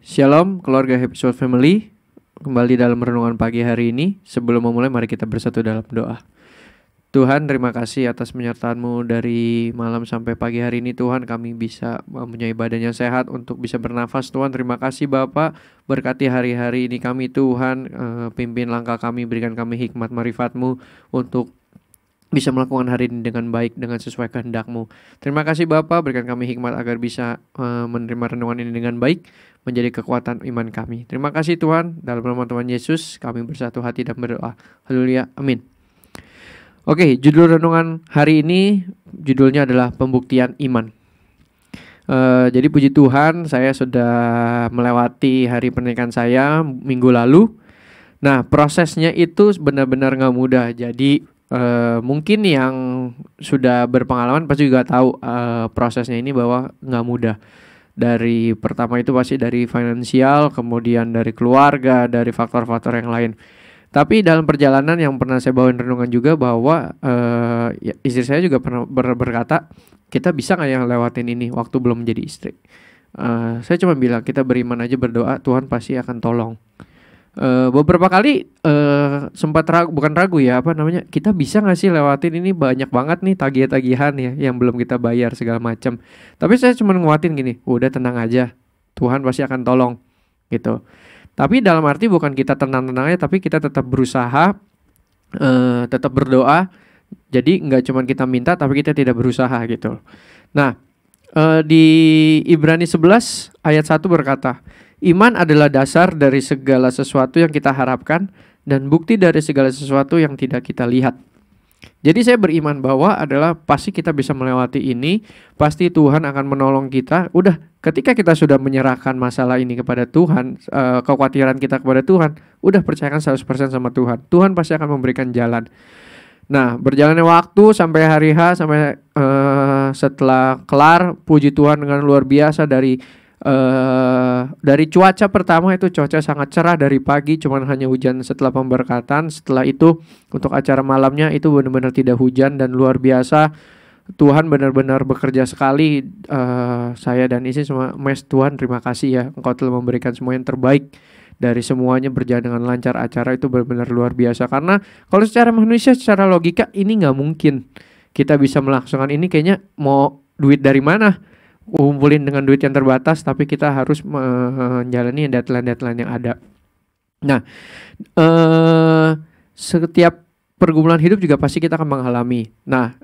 Shalom keluarga Happy Soul Family. Kembali dalam renungan pagi hari ini. Sebelum memulai mari kita bersatu dalam doa. Tuhan, terima kasih atas penyertaan-Mu dari malam sampai pagi hari ini. Tuhan, kami bisa mempunyai badan yang sehat untuk bisa bernafas. Tuhan, terima kasih Bapa. Berkati hari-hari ini kami Tuhan. Pimpin langkah kami, berikan kami hikmat marifat-Mu untuk bisa melakukan hari ini dengan baik, dengan sesuai kehendak-Mu. Terima kasih Bapa, berikan kami hikmat agar bisa menerima renungan ini dengan baik, menjadi kekuatan iman kami. Terima kasih Tuhan, dalam nama Tuhan Yesus kami bersatu hati dan berdoa. Haleluya, amin. Oke, judul renungan hari ini judulnya adalah pembuktian iman. Jadi puji Tuhan, saya sudah melewati hari pernikahan saya minggu lalu. Nah, prosesnya itu benar-benar gak mudah. Jadi mungkin yang sudah berpengalaman pasti juga tahu prosesnya ini bahwa gak mudah. Dari pertama itu pasti dari finansial, kemudian dari keluarga, dari faktor-faktor yang lain. Tapi dalam perjalanan yang pernah saya bawain renungan juga bahwa istri saya juga pernah berkata, kita bisa gak ya lewatin ini waktu belum menjadi istri. Saya cuma bilang kita beriman aja, berdoa, Tuhan pasti akan tolong. Beberapa kali sempat ragu ya, kita bisa gak sih lewatin ini, banyak banget nih tagihan ya yang belum kita bayar segala macam. Tapi saya cuma nguatin gini, udah tenang aja, Tuhan pasti akan tolong gitu. Tapi dalam arti bukan kita tenang-tenang aja, tapi kita tetap berusaha, tetap berdoa. Jadi nggak cuma kita minta, tapi kita tidak berusaha gitu. Nah, di Ibrani 11 ayat 1 berkata, iman adalah dasar dari segala sesuatu yang kita harapkan dan bukti dari segala sesuatu yang tidak kita lihat. Jadi saya beriman bahwa adalah pasti kita bisa melewati ini, pasti Tuhan akan menolong kita. Udah, ketika kita sudah menyerahkan masalah ini kepada Tuhan, kekhawatiran kita kepada Tuhan, udah percayakan 100% sama Tuhan. Tuhan pasti akan memberikan jalan. Nah, berjalannya waktu sampai hari H, sampai setelah kelar, puji Tuhan dengan luar biasa dari cuaca pertama itu cuaca sangat cerah dari pagi, cuman hanya hujan setelah pemberkatan. Setelah itu untuk acara malamnya itu benar-benar tidak hujan dan luar biasa. Tuhan benar-benar bekerja sekali. Saya dan istri semua, Tuhan terima kasih ya, Engkau telah memberikan semua yang terbaik. Dari semuanya berjalan dengan lancar, acara itu benar-benar luar biasa. Karena kalau secara manusia, secara logika ini gak mungkin kita bisa melaksanakan ini. Kayaknya mau duit dari mana? Kumpulin dengan duit yang terbatas, tapi kita harus menjalani deadline-deadline yang ada. Nah, setiap pergumulan hidup juga pasti kita akan mengalami. Nah,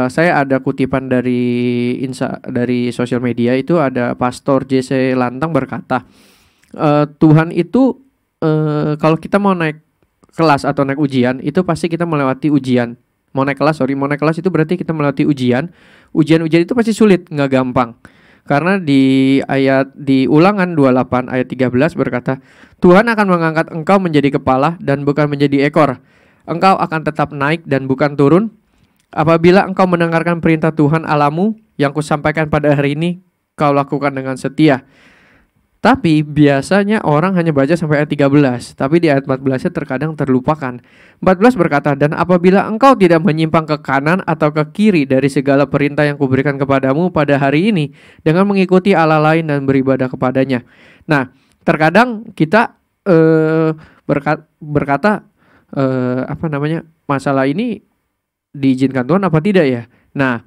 saya ada kutipan dari sosial media, itu ada Pastor JC Lantang berkata, Tuhan itu kalau kita mau naik kelas atau naik ujian, itu pasti kita melewati ujian. Mau naik kelas itu berarti kita melewati ujian. Ujian-ujian itu pasti sulit, nggak gampang. Karena di Ulangan 28 ayat 13 berkata, Tuhan akan mengangkat engkau menjadi kepala dan bukan menjadi ekor. Engkau akan tetap naik dan bukan turun. Apabila engkau mendengarkan perintah Tuhan Allahmu yang kusampaikan pada hari ini, kau lakukan dengan setia. Tapi biasanya orang hanya baca sampai ayat 13, tapi di ayat 14-nya terkadang terlupakan. 14 berkata, dan apabila engkau tidak menyimpang ke kanan atau ke kiri dari segala perintah yang kuberikan kepadamu pada hari ini, dengan mengikuti Allah lain dan beribadah kepadanya. Nah, terkadang kita berkata, masalah ini diizinkan Tuhan apa tidak ya? Nah,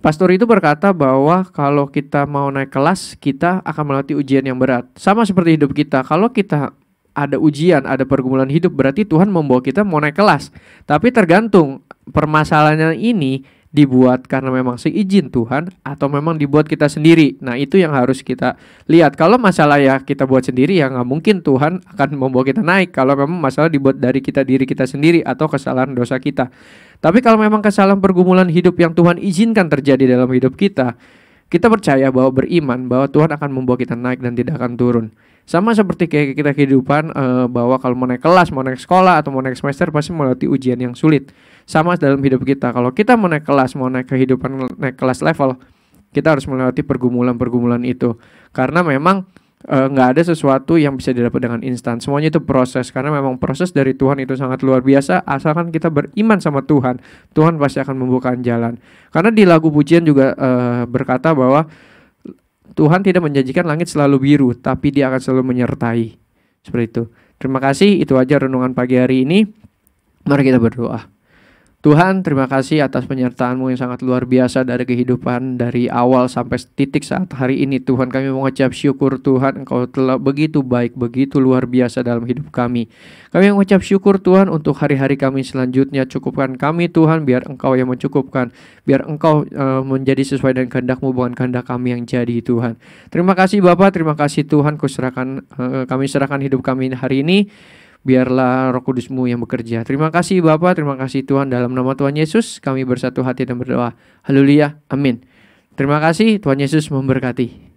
pastor itu berkata bahwa kalau kita mau naik kelas, kita akan melewati ujian yang berat. Sama seperti hidup kita. Kalau kita ada ujian, ada pergumulan hidup, berarti Tuhan membawa kita mau naik kelas. Tapi tergantung permasalahannya ini dibuat karena memang seizin Tuhan atau memang dibuat kita sendiri. Nah, itu yang harus kita lihat. Kalau masalah ya kita buat sendiri, ya nggak mungkin Tuhan akan membawa kita naik. Kalau memang masalah dibuat dari diri kita sendiri atau kesalahan dosa kita. Tapi kalau memang kesalahan pergumulan hidup yang Tuhan izinkan terjadi dalam hidup kita, kita percaya bahwa beriman bahwa Tuhan akan membawa kita naik dan tidak akan turun. Sama seperti kayak kita kehidupan, bahwa kalau mau naik kelas, mau naik sekolah atau mau naik semester pasti melewati ujian yang sulit. Sama dalam hidup kita, kalau kita mau naik kelas, mau naik kehidupan, naik kelas level, kita harus melewati pergumulan-pergumulan itu. Karena memang nggak ada sesuatu yang bisa didapat dengan instan. Semuanya itu proses, karena memang proses dari Tuhan itu sangat luar biasa. Asalkan kita beriman sama Tuhan, Tuhan pasti akan membukakan jalan. Karena di lagu pujian juga berkata bahwa Tuhan tidak menjanjikan langit selalu biru, tapi Dia akan selalu menyertai. Seperti itu. Terima kasih, itu aja renungan pagi hari ini. Mari kita berdoa. Tuhan, terima kasih atas penyertaan-Mu yang sangat luar biasa dari kehidupan, dari awal sampai titik saat hari ini. Tuhan, kami mengucap syukur Tuhan, Engkau telah begitu baik, begitu luar biasa dalam hidup kami. Kami mengucap syukur Tuhan untuk hari-hari kami selanjutnya. Cukupkan kami Tuhan, biar Engkau yang mencukupkan. Biar Engkau menjadi sesuai dengan kehendak-Mu, bukan kehendak kami yang jadi Tuhan. Terima kasih Bapa, terima kasih Tuhan, kami serahkan hidup kami hari ini. Biarlah Roh Kudus-Mu yang bekerja. Terima kasih Bapa, terima kasih Tuhan. Dalam nama Tuhan Yesus kami bersatu hati dan berdoa. Haleluya, amin. Terima kasih, Tuhan Yesus memberkati.